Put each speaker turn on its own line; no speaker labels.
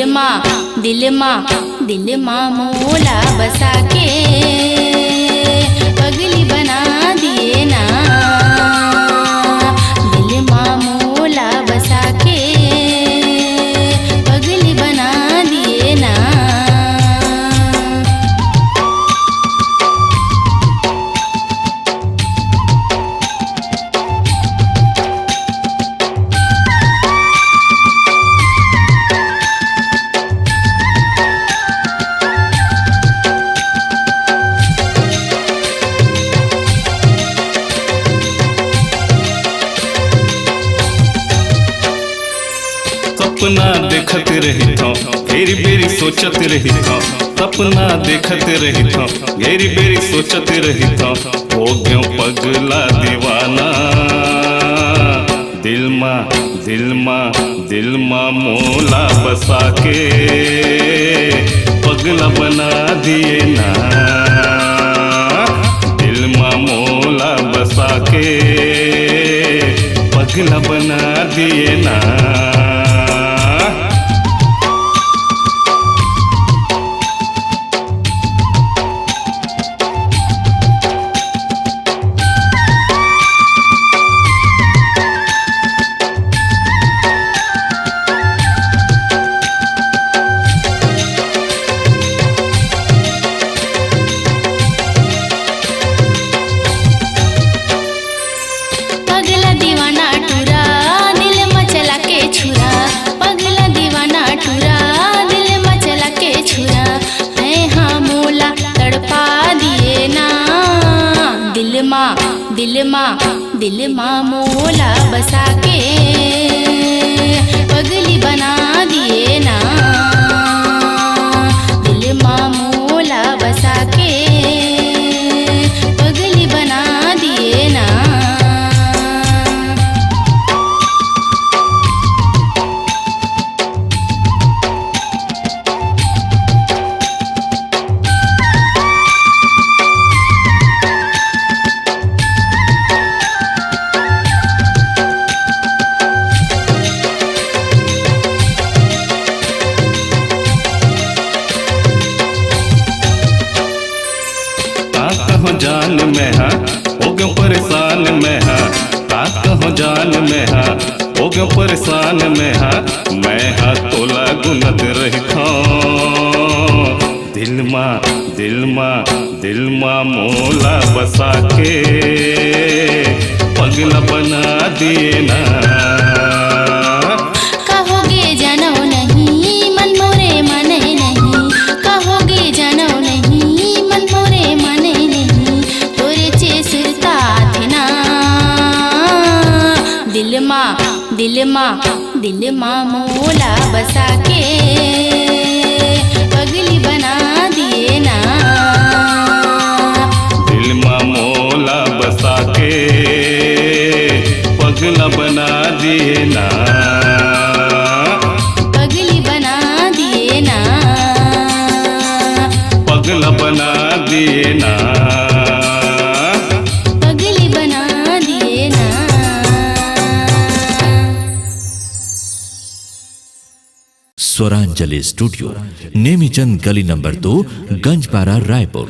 दिल माँ मोला बसा के पगली बना दिए ना। दिल माँ मोला बसा के पगली बना दिए ना।
सपना देखत रही था घेरी बेरी सोचत रही था। सपना देखत रही था घेरी बेरी सोचत रही था। हो गयो पगला दीवाना। दिल माँ मोला बसा के पगला बना दिए ना। दिल माँ मोला बसा के पगला बना दिए ना।
पगला दीवाना टूरा दिल मचला के छुरा। पगला दीवाना टूरा दिल मचला के छुरा। है हाँ मोला तड़पा दिए ना। दिल माँ मोला बसा के पगली बना दिए ना। दिल माँ मोला बसा के पगली बना दिए ना।
हो जान में हाँ हो गयो परेशान में हाँ। हो जान में हाँ हो गयो परेशान में हाँ। मैं हाँ तोला गुनत रही था। दिल माँ मोला बसा के पगला बना दिए ना।
कहोगे जानो नहीं मन मोरे माने नहीं। कहोगे जानो नहीं मन मोरे माने नहीं। तोरे चे सुरता थे ना। दिल माँ मोला बसा के पगली बना दिए ना।
दिल माँ मोला बसा के पगला बना दिए ना।
पगली बना दिए ना।
पगला बना दिए ना।
पगली बना दिए ना।
स्वरांजलि स्टूडियो नेमीचंद गली नंबर 2 गंजपारा रायपुर।